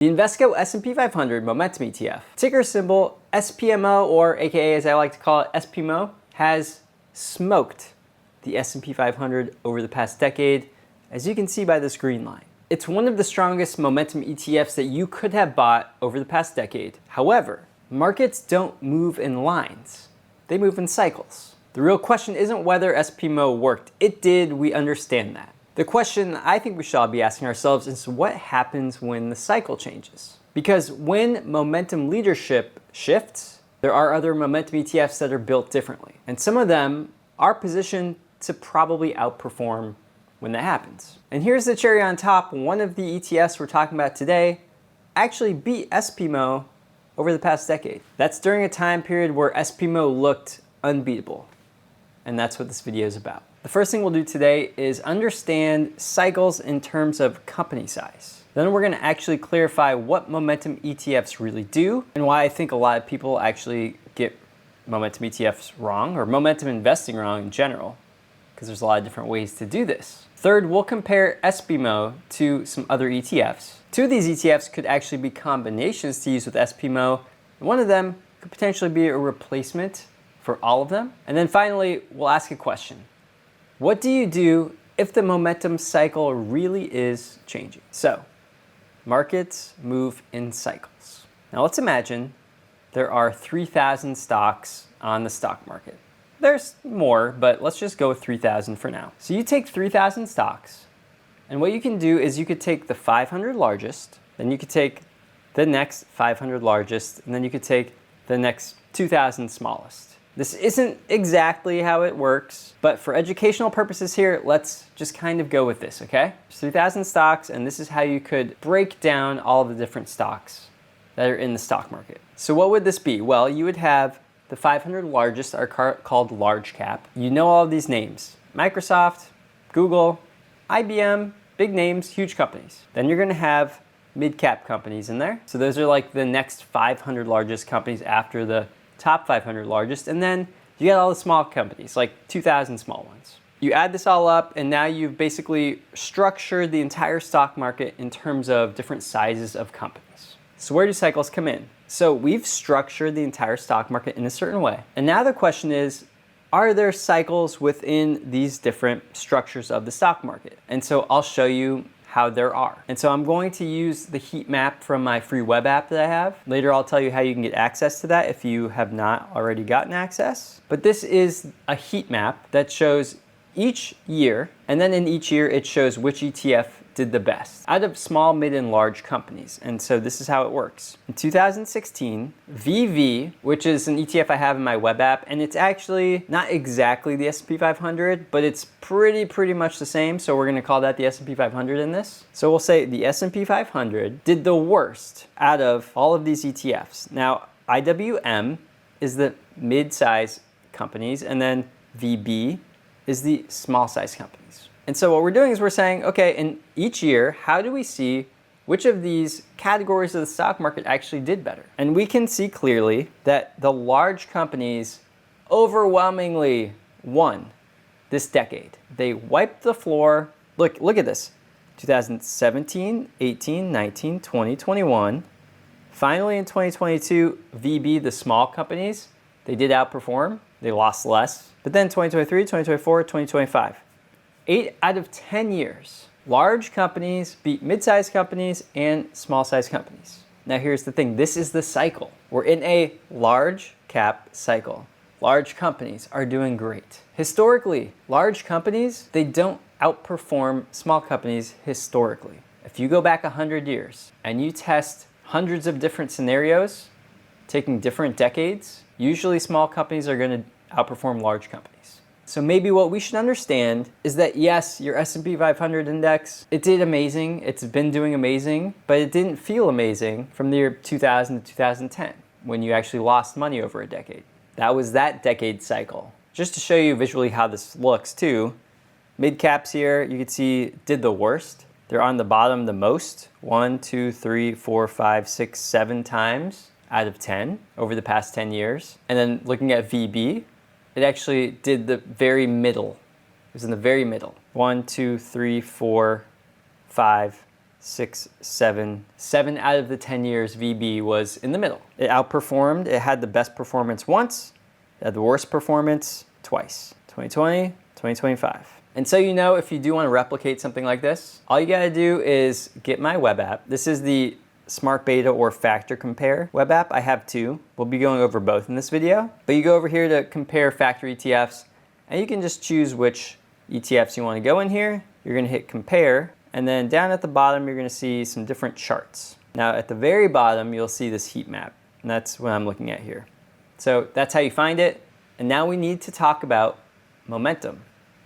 The Invesco S&P 500 Momentum ETF, ticker symbol SPMO, or aka as I like to call it SPMO, has smoked the S&P 500 over the past decade, as you can see by this green line. It's one of the strongest momentum ETFs that you could have bought over the past decade. However, markets don't move in lines. They move in cycles. The real question isn't whether SPMO worked. It did, we understand that. The question I think we should all be asking ourselves is what happens when the cycle changes? Because when momentum leadership shifts, there are other momentum ETFs that are built differently. And some of them are positioned to probably outperform when that happens. And here's the cherry on top. One of the ETFs we're talking about today actually beat SPMO over the past decade. That's during a time period where SPMO looked unbeatable. And that's what this video is about. The first thing we'll do today is understand cycles in terms of company size. Then we're going to actually clarify what momentum ETFs really do and why I think a lot of people actually get momentum ETFs wrong, or momentum investing wrong in general, because there's a lot of different ways to do this. Third, we'll compare SPMO to some other ETFs. Two of these ETFs could actually be combinations to use with SPMO, and one of them could potentially be a replacement for all of them. And then finally, we'll ask a question. What do you do if the momentum cycle really is changing? So, markets move in cycles. Now let's imagine there are 3,000 stocks on the stock market. There's more, but let's just go with 3,000 for now. So you take 3,000 stocks, and what you can do is you could take the 500 largest, then you could take the next 500 largest, and then you could take the next 2,000 smallest. This isn't exactly how it works, but for educational purposes here, let's just kind of go with this, okay? There's 3,000 stocks, and this is how you could break down all of the different stocks that are in the stock market. So what would this be? Well, you would have the 500 largest are called large cap. You know all of these names: Microsoft, Google, IBM, big names, huge companies. Then you're gonna have mid-cap companies in there. So those are like the next 500 largest companies after the top 500 largest, and then you got all the small companies, like 2,000 small ones. You add this all up, and now you've basically structured the entire stock market in terms of different sizes of companies. So where do cycles come in? So we've structured the entire stock market in a certain way. And now the question is, are there cycles within these different structures of the stock market? And so I'll show you how there are. And so I'm going to use the heat map from my free web app that I have. Later I'll tell you how you can get access to that if you have not already gotten access. But this is a heat map that shows each year, and then in each year it shows which ETF did the best out of small, mid, and large companies. And so this is how it works. In 2016, VV, which is an ETF I have in my web app, and it's actually not exactly the S&P 500, but it's pretty much the same. So we're gonna call that the S&P 500 in this. So we'll say the S&P 500 did the worst out of all of these ETFs. Now, IWM is the mid-size companies, and then VB is the small-size companies. And so what we're doing is we're saying, okay, in each year, how do we see which of these categories of the stock market actually did better? And we can see clearly that the large companies overwhelmingly won this decade. They wiped the floor. Look at this. 2017, 18, 19, 20, 21. Finally in 2022, VB, the small companies, they did outperform. They lost less. But then 2023, 2024, 2025. 8 out of 10 years, large companies beat mid-sized companies and small-sized companies. Now here's the thing, this is the cycle. We're in a large cap cycle. Large companies are doing great. Historically, large companies, they don't outperform small companies historically. If you go back 100 years and you test hundreds of different scenarios, taking different decades, usually small companies are going to outperform large companies. So maybe what we should understand is that yes, your S&P 500 index, it did amazing, it's been doing amazing, but it didn't feel amazing from the year 2000 to 2010 when you actually lost money over a decade. That was that decade cycle. Just to show you visually how this looks too, mid caps here, you can see did the worst. They're on the bottom the most, 1, 2, 3, 4, 5, 6, 7 times out of 10 over the past 10 years. And then looking at VB, it actually did the very middle. It was in the very middle. 1, 2, 3, 4, 5, 6, 7. 7 out of the 10 years VB was in the middle. It outperformed. It had the best performance once. It had the worst performance twice. 2020, 2025. And so you know, if you do want to replicate something like this, all you got to do is get my web app. This is the Smart Beta or Factor Compare web app. I have two. We'll be going over both in this video. But you go over here to compare factor ETFs, and you can just choose which ETFs you want to go in here. You're going to hit compare, and then down at the bottom, you're going to see some different charts. Now at the very bottom, you'll see this heat map, and that's what I'm looking at here. So that's how you find it. And now we need to talk about momentum.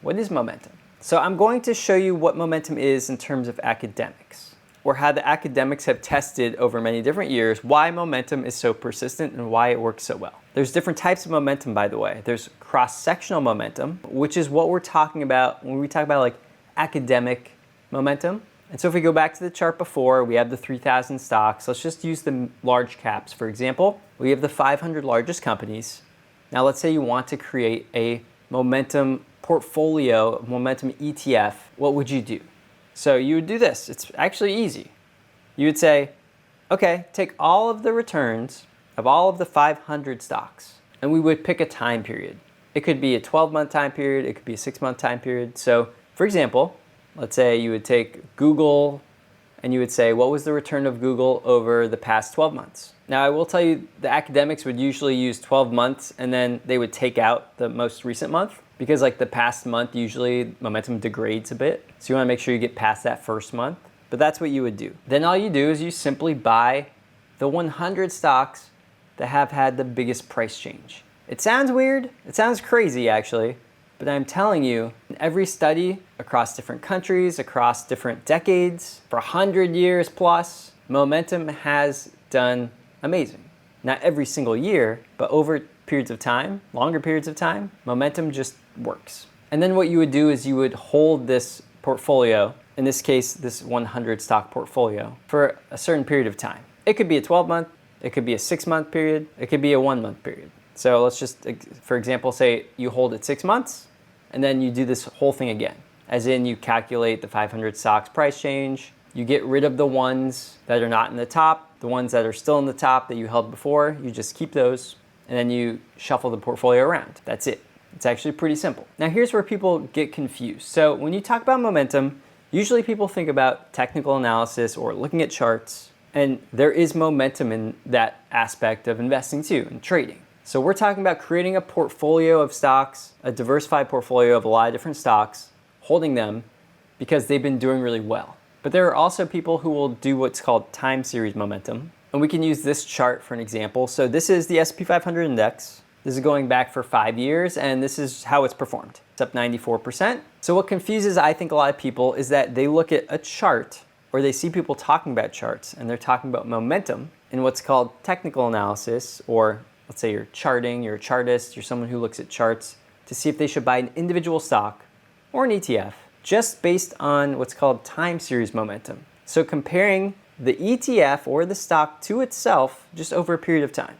What is momentum? So I'm going to show you what momentum is in terms of academics, or how the academics have tested over many different years why momentum is so persistent and why it works so well. There's different types of momentum, by the way. There's cross-sectional momentum, which is what we're talking about when we talk about like academic momentum. And so if we go back to the chart before, we have the 3,000 stocks. Let's just use the large caps, for example. We have the 500 largest companies. Now let's say you want to create a momentum portfolio, momentum ETF. What would you do? So you would do this. It's actually easy. You would say, okay, take all of the returns of all of the 500 stocks, and we would pick a time period. It could be a 12-month time period. It could be a 6-month time period. So for example, let's say you would take Google and you would say, what was the return of Google over the past 12 months? Now, I will tell you, the academics would usually use 12 months and then they would take out the most recent month, because like the past month, usually momentum degrades a bit. So you want to make sure you get past that first month. But that's what you would do. Then all you do is you simply buy the 100 stocks that have had the biggest price change. It sounds weird. It sounds crazy, actually. But I'm telling you, in every study across different countries, across different decades, for 100 years plus, momentum has done amazing. Not every single year, but over periods of time, longer periods of time, momentum just works. And then what you would do is you would hold this portfolio, in this case, this 100 stock portfolio, for a certain period of time. It could be a 12-month, it could be a 6-month period, it could be a 1-month period. So let's just, for example, say you hold it 6 months, and then you do this whole thing again. As in, you calculate the 500 stocks price change, you get rid of the ones that are not in the top, the ones that are still in the top that you held before, you just keep those, and then you shuffle the portfolio around. That's it. It's actually pretty simple. Now here's where people get confused. So when you talk about momentum, usually people think about technical analysis or looking at charts, and there is momentum in that aspect of investing too, and trading. So we're talking about creating a portfolio of stocks, a diversified portfolio of a lot of different stocks, holding them because they've been doing really well. But there are also people who will do what's called time series momentum. And we can use this chart for an example. So this is the S&P 500 index. This is going back for 5 years, and this is how it's performed. It's up 94%. So what confuses, I think, a lot of people is that they look at a chart, or they see people talking about charts, and they're talking about momentum in what's called technical analysis, or let's say you're charting, you're a chartist, you're someone who looks at charts to see if they should buy an individual stock or an ETF just based on what's called time series momentum. So comparing the ETF or the stock to itself just over a period of time.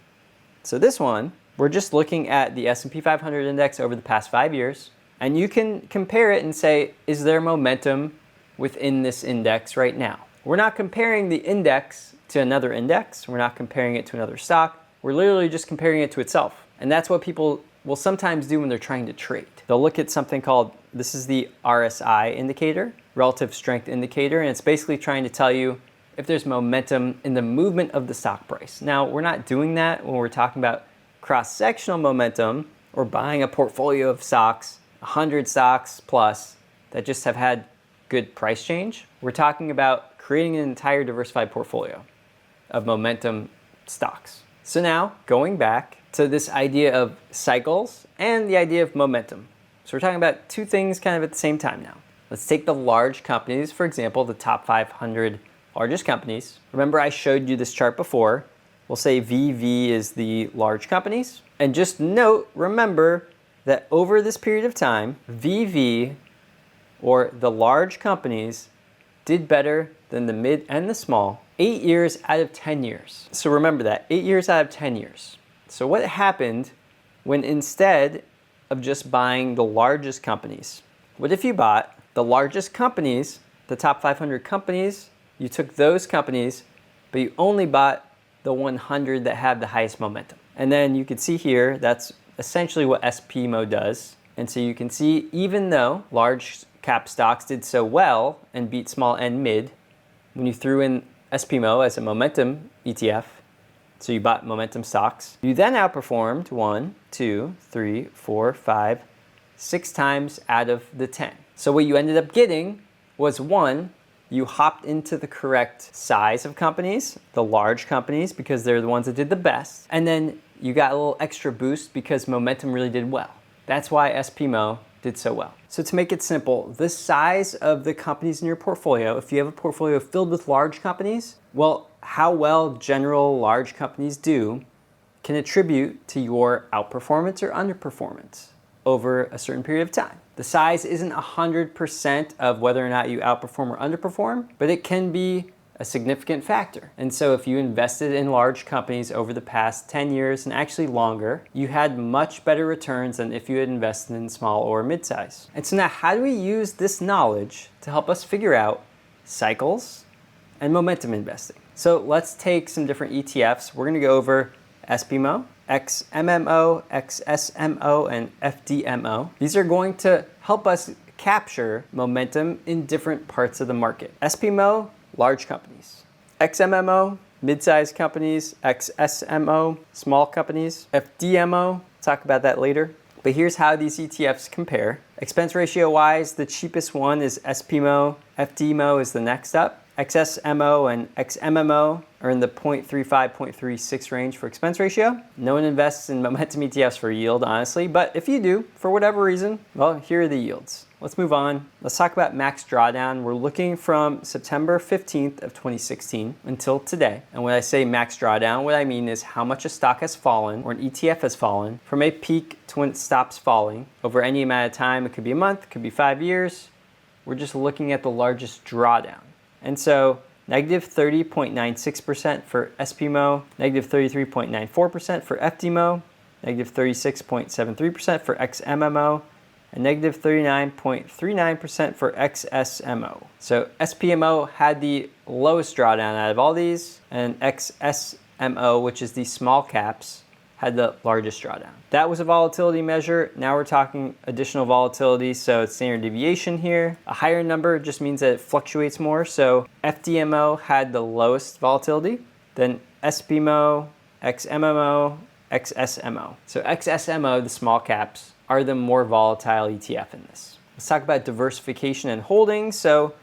So this one, we're just looking at the S&P 500 index over the past 5 years, and you can compare it and say, is there momentum within this index right now? We're not comparing the index to another index. We're not comparing it to another stock. We're literally just comparing it to itself. And that's what people will sometimes do when they're trying to trade. They'll look at something called, this is the RSI indicator, relative strength indicator, and it's basically trying to tell you if there's momentum in the movement of the stock price. Now, we're not doing that when we're talking about cross-sectional momentum or buying a portfolio of stocks, 100 stocks plus, that just have had good price change. We're talking about creating an entire diversified portfolio of momentum stocks. So now, going back to this idea of cycles and the idea of momentum. So we're talking about two things kind of at the same time now. Let's take the large companies, for example, the top 500 largest companies. Remember, I showed you this chart before. We'll say VV is the large companies. And just note, remember that over this period of time, VV, or the large companies, did better than the mid and the small 8 years out of 10 years. So remember that, 8 years out of 10 years. So what happened when instead of just buying the largest companies, what if you bought the largest companies, the top 500 companies, you took those companies, but you only bought the 100 that have the highest momentum. And then you can see here, that's essentially what SPMO does. And so you can see, even though large cap stocks did so well and beat small and mid, when you threw in SPMO as a momentum ETF, so you bought momentum stocks, you then outperformed 1, 2, 3, 4, 5, 6 times out of the 10. So what you ended up getting was, 1, you hopped into the correct size of companies, the large companies, because they're the ones that did the best. And then you got a little extra boost because momentum really did well. That's why SPMO did so well. So to make it simple, the size of the companies in your portfolio, if you have a portfolio filled with large companies, well, how well general large companies do can attribute to your outperformance or underperformance over a certain period of time. The size isn't 100% of whether or not you outperform or underperform, but it can be a significant factor. And so if you invested in large companies over the past 10 years and actually longer, you had much better returns than if you had invested in small or mid-size. And so now, how do we use this knowledge to help us figure out cycles and momentum investing? So let's take some different ETFs. We're gonna go over SPMO, XMMO, XSMO, and FDMO. These are going to help us capture momentum in different parts of the market. SPMO, large companies. XMMO, mid-sized companies. XSMO, small companies. FDMO, talk about that later. But here's how these ETFs compare. Expense ratio wise, the cheapest one is SPMO. FDMO is the next up. XSMO and XMMO are in the 0.35, 0.36 range for expense ratio. No one invests in momentum ETFs for yield, honestly, but if you do, for whatever reason, well, here are the yields. Let's move on. Let's talk about max drawdown. We're looking from September 15th of 2016 until today. And when I say max drawdown, what I mean is how much a stock has fallen or an ETF has fallen from a peak to when it stops falling over any amount of time. It could be a month, it could be 5 years. We're just looking at the largest drawdown. And so negative 30.96% for SPMO, negative 33.94% for FDMO, negative 36.73% for XMMO, and negative 39.39% for XSMO. So SPMO had the lowest drawdown out of all these, and XSMO, which is the small caps, had the largest drawdown. That was a volatility measure. Now we're talking additional volatility, so it's standard deviation here. A higher number just means that it fluctuates more. So FDMO had the lowest volatility, then SPMO, XMMO, XSMO. So XSMO, the small caps, are the more volatile ETF in this. Let's talk about diversification and holdings. So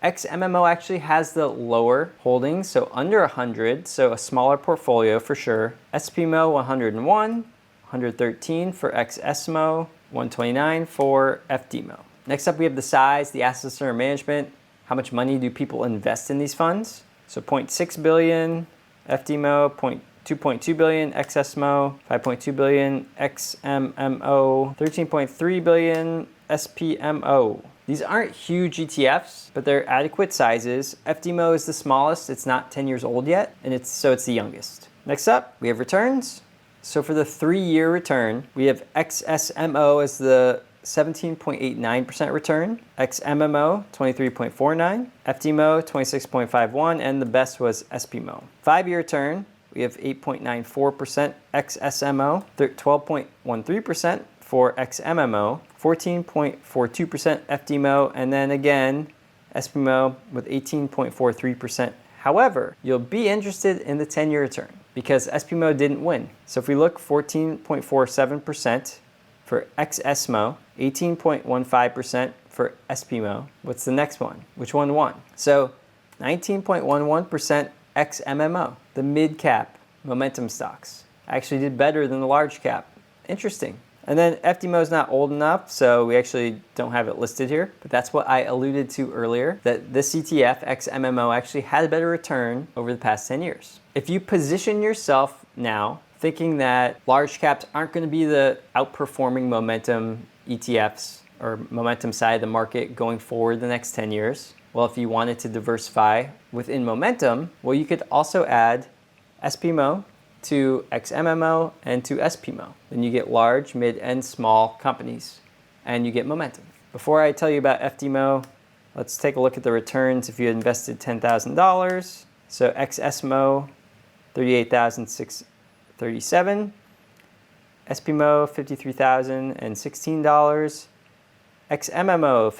XMMO actually has the lower holdings, so under 100, so a smaller portfolio for sure. SPMO 101, 113 for XSMO, 129 for FDMO. Next up, we have the size, the assets under management. How much money do people invest in these funds? So 0.6 billion FDMO, 2.2 billion XSMO, 5.2 billion XMMO, 13.3 billion SPMO. These aren't huge ETFs, but they're adequate sizes. FDMO is the smallest. It's not 10 years old yet, and it's the youngest. Next up, we have returns. So for the 3-year return, we have XSMO as the 17.89% return, XMMO 23.49, FDMO 26.51, and the best was SPMO. 5-year return, we have 8.94% XSMO, 12.13% for XMMO, 14.42% FDMO, and then again, SPMO with 18.43%. However, you'll be interested in the 10-year return because SPMO didn't win. So if we look, 14.47% for XSMO, 18.15% for SPMO. What's the next one? Which one won? So 19.11% XMMO, the mid-cap momentum stocks, actually did better than the large cap. Interesting. And then FDMO is not old enough, so we actually don't have it listed here. But that's what I alluded to earlier, that this ETF, XMMO, actually had a better return over the past 10 years. If you position yourself now thinking that large caps aren't going to be the outperforming momentum ETFs or momentum side of the market going forward the next 10 years, well, if you wanted to diversify within momentum, well, you could also add SPMO to XMMO and to SPMO. Then you get large, mid, and small companies, and you get momentum. Before I tell you about FDMO, Let's take a look at the returns if you invested $10,000. So ex-SPMO, $38,637. SPMO, $53,016. Ex-MMO,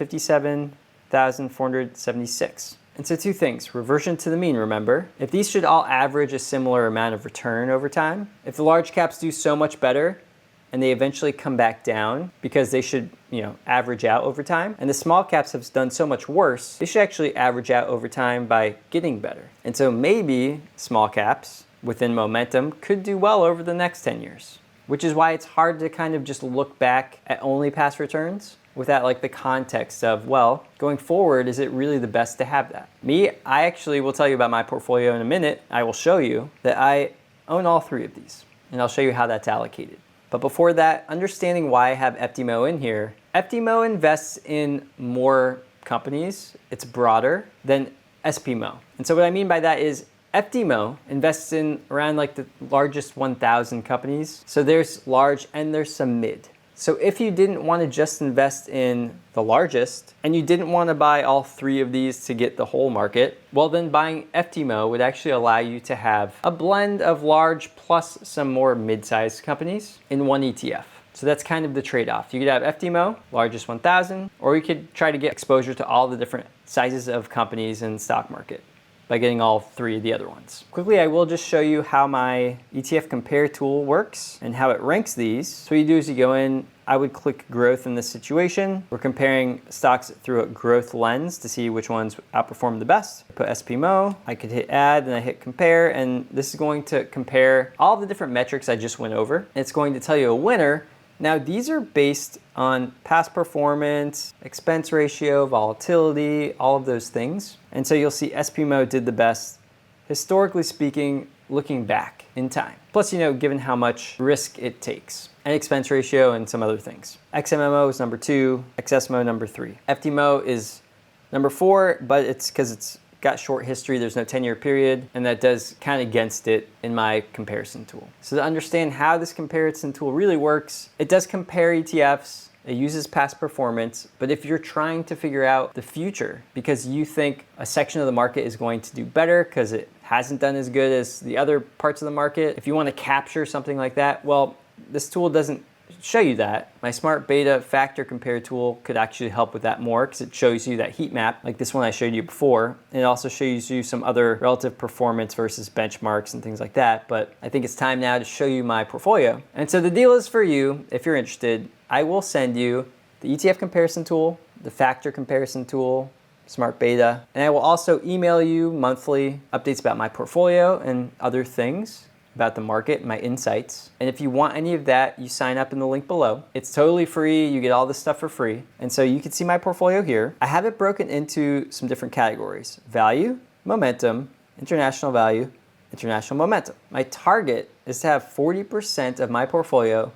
$57,476. And so two things, reversion to the mean, remember. If these should all average a similar amount of return over time, if the large caps do so much better and they eventually come back down because they should, average out over time, and the small caps have done so much worse, they should actually average out over time by getting better. And so maybe small caps within momentum could do well over the next 10 years, which is why it's hard to kind of just look back at only past returns without like the context of, well, going forward, is it really the best to have that? I actually will tell you about my portfolio in a minute. I will show you that I own all three of these, and I'll show you how that's allocated. But before that, understanding why I have FDMO in here. FDMO invests in more companies. It's broader than SPMO. And so what I mean by that is FDMO invests in around like the largest 1,000 companies. So there's large and there's some mid. So if you didn't want to just invest in the largest and you didn't want to buy all three of these to get the whole market, well then buying FDMO would actually allow you to have a blend of large plus some more mid-sized companies in one ETF. So that's kind of the trade-off. You could have FDMO, largest 1,000, or you could try to get exposure to all the different sizes of companies in the stock market by getting all three of the other ones. Quickly, I will just show you how my ETF compare tool works and how it ranks these. So what you do is you go in, I would click growth in this situation. We're comparing stocks through a growth lens to see which ones outperform the best. I put SPMO, I could hit add, and I hit compare, and this is going to compare all the different metrics I just went over. It's going to tell you a winner. Now these are based on past performance, expense ratio, volatility, all of those things. And so you'll see SPMO did the best, historically speaking, looking back in time. Plus, given how much risk it takes, and expense ratio and some other things. XMMO is number 2, XSMO number 3. FDMO is number 4, but it's because it's got short history, there's no 10-year period, and that does count against it in my comparison tool. So to understand how this comparison tool really works, it does compare ETFs, it uses past performance, but if you're trying to figure out the future because you think a section of the market is going to do better because it hasn't done as good as the other parts of the market, if you want to capture something like that, well, this tool doesn't show you that. My smart beta factor compare tool could actually help with that more because it shows you that heat map like this one I showed you before. And it also shows you some other relative performance versus benchmarks and things like that. But I think it's time now to show you my portfolio. And so the deal is for you, if you're interested, I will send you the ETF comparison tool, the factor comparison tool, smart beta, and I will also email you monthly updates about my portfolio and other things about the market, my insights. And if you want any of that, you sign up in the link below. It's totally free. You get all this stuff for free. And so you can see my portfolio here. I have it broken into some different categories: value, momentum, international value, international momentum. My target is to have 40% of my portfolio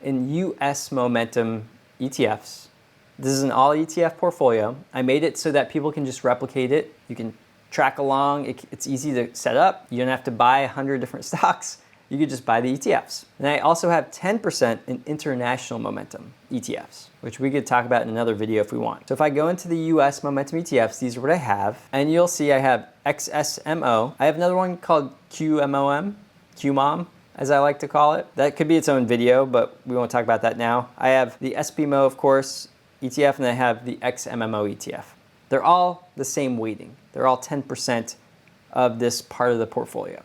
in US momentum ETFs. This is an all ETF portfolio. I made it so that people can just replicate it. You can track along, it's easy to set up. You don't have to buy 100 different stocks. You could just buy the ETFs. And I also have 10% in international momentum ETFs, which we could talk about in another video if we want. So if I go into the US momentum ETFs, these are what I have. And you'll see I have XSMO. I have another one called QMOM, as I like to call it. That could be its own video, but we won't talk about that now. I have the SPMO, of course, ETF, and I have the XMMO ETF. They're all the same weighting. They're all 10% of this part of the portfolio.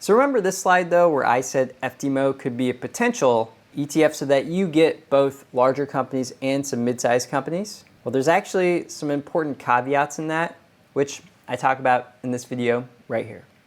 So remember this slide though, where I said FDMO could be a potential ETF so that you get both larger companies and some mid-sized companies? Well, there's actually some important caveats in that, which I talk about in this video right here.